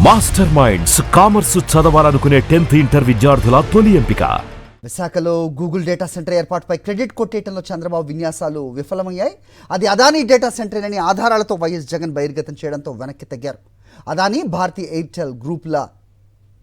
Master minds commerce చదవాలనుకునే 10th inter విద్యార్థుల తొలి ఎంపిక. విశాఖలో గూగుల్ డేటా సెంటర్ ఏర్పాటుపై క్రెడిట్ కొట్టేయడంలో చంద్రబాబు విన్యాసాలు విఫలమయ్యాయి. అది అదానీ డేటా సెంటర్ అని ఆధారాలతో వైఎస్ జగన్ బహిర్గతం చేయడంతో వెనక్కి తగ్గారు. అదానీ భారతీ ఎయిర్టెల్ గ్రూపుల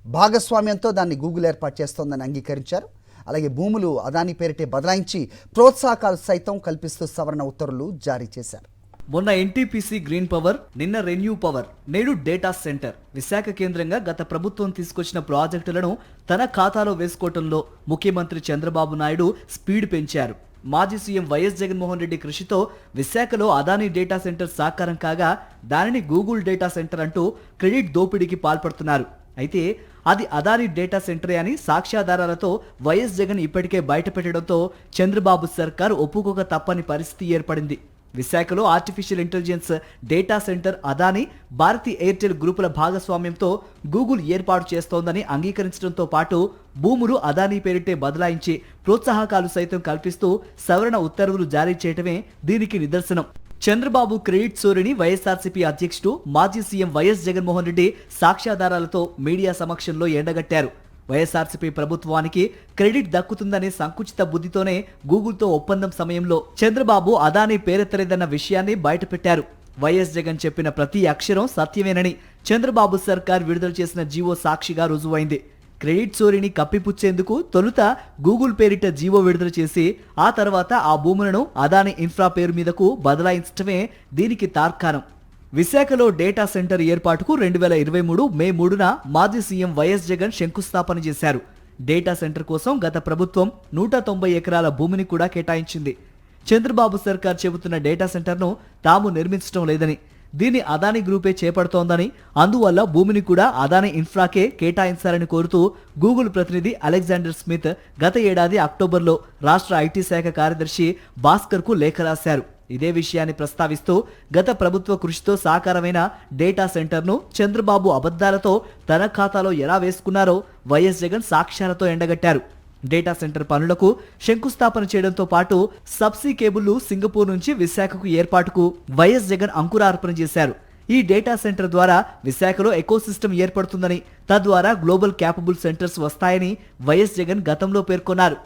భాగస్వామ్యంతో దాన్ని గూగుల్ ఏర్పాటు చేస్తోందని అంగీకరించారు. అలాగే భూములు అదానీ పేరిటే బదలాయించి ప్రోత్సాహకాలు సైతం కల్పిస్తూ సవరణ ఉత్తర్వులు జారీ చేశారు. మొన్న ఎన్టీపీసీ గ్రీన్ పవర్, నిన్న రెన్యూ పవర్, నేడు డేటా సెంటర్. విశాఖ కేంద్రంగా గత ప్రభుత్వం తీసుకొచ్చిన ప్రాజెక్టులను తన ఖాతాలో వేసుకోవడంలో ముఖ్యమంత్రి చంద్రబాబు నాయుడు స్పీడ్ పెంచారు. మాజీ సీఎం వైఎస్ జగన్మోహన్ రెడ్డి కృషితో విశాఖలో అదానీ డేటా సెంటర్ సాకారం కాగా దానిని గూగుల్ డేటా సెంటర్ అంటూ క్రెడిట్ దోపిడీకి పాల్పడుతున్నారు. అయితే అది అదానీ డేటా సెంటరే అని సాక్ష్యాధారాలతో వైఎస్ జగన్ ఇప్పటికే బయటపెట్టడంతో చంద్రబాబు సర్కార్ ఒప్పుకోక తప్పని పరిస్థితి ఏర్పడింది. విశాఖలో artificial intelligence data centre Adani Bharti Airtel గ్రూపుల భాగస్వామ్యంతో గూగుల్ ఏర్పాటు చేస్తోందని అంగీకరించడంతో పాటు భూములు అదానీ పేరిటే బదలాయించి ప్రోత్సాహకాలు సైతం కల్పిస్తూ సవరణ ఉత్తర్వులు జారీ చేయటమే దీనికి నిదర్శనం. చంద్రబాబు క్రెడిట్ చోరీని వైఎస్ఆర్సీపీ అధ్యక్షుడు మాజీ సీఎం వైఎస్ జగన్మోహన్ రెడ్డి సాక్ష్యాధారాలతో మీడియా సమక్షంలో ఎండగట్టారు. వైఎస్ఆర్సీపీ ప్రభుత్వానికి క్రెడిట్ దక్కుతుందనే సంకుచిత బుద్ధితోనే గూగుల్తో ఒప్పందం సమయంలో చంద్రబాబు అదానీ పేరెత్తలేదన్న విషయాన్ని బయటపెట్టారు. వైఎస్ జగన్ చెప్పిన ప్రతి అక్షరం సత్యమేనని చంద్రబాబు సర్కార్ విడుదల చేసిన జీవో సాక్షిగా రుజువైంది. క్రెడిట్ చోరీని కప్పిపుచ్చేందుకు తొలుత గూగుల్ పేరిట జీవో విడుదల చేసి ఆ తర్వాత ఆ భూములను అదానీ ఇన్ఫ్రా పేరు మీదకు బదలాయించడమే దీనికి తార్కాణం. విశాఖలో డేటా సెంటర్ ఏర్పాటుకు 2023 మే 3న మాజీ సీఎం వైఎస్ జగన్ శంకుస్థాపన చేశారు. డేటా సెంటర్ కోసం గత ప్రభుత్వం 190 ఎకరాల భూమిని కూడా కేటాయించింది. చంద్రబాబు సర్కార్ చెబుతున్న డేటా సెంటర్ను తాము నిర్మించడం లేదని, దీన్ని అదానీ గ్రూపే చేపడుతోందని, అందువల్ల భూమిని కూడా అదానీ ఇన్ఫ్రాకే కేటాయించాలని కోరుతూ గూగుల్ ప్రతినిధి అలెగ్జాండర్ స్మిత్ గత ఏడాది అక్టోబర్లో రాష్ట్ర ఐటీ శాఖ కార్యదర్శి భాస్కర్కు లేఖ రాశారు. ఇదే విషయాన్ని ప్రస్తావిస్తూ గత ప్రభుత్వ కృషితో సాకారమైన డేటా సెంటర్ను చంద్రబాబు అబద్ధాలతో తన ఖాతాలో ఎలా వేసుకున్నారో వైఎస్ జగన్ సాక్ష్యాలతో ఎండగట్టారు. డేటా సెంటర్ పనులకు శంకుస్థాపన చేయడంతో పాటు సబ్సీ కేబుల్లు సింగపూర్ నుంచి విశాఖకు ఏర్పాటుకు వైఎస్ జగన్ అంకురార్పణ చేశారు. ఈ డేటా సెంటర్ ద్వారా విశాఖలో ఎకోసిస్టమ్ ఏర్పడుతుందని, తద్వారా గ్లోబల్ క్యాపబుల్ సెంటర్స్ వస్తాయని వైఎస్ జగన్ గతంలో పేర్కొన్నారు.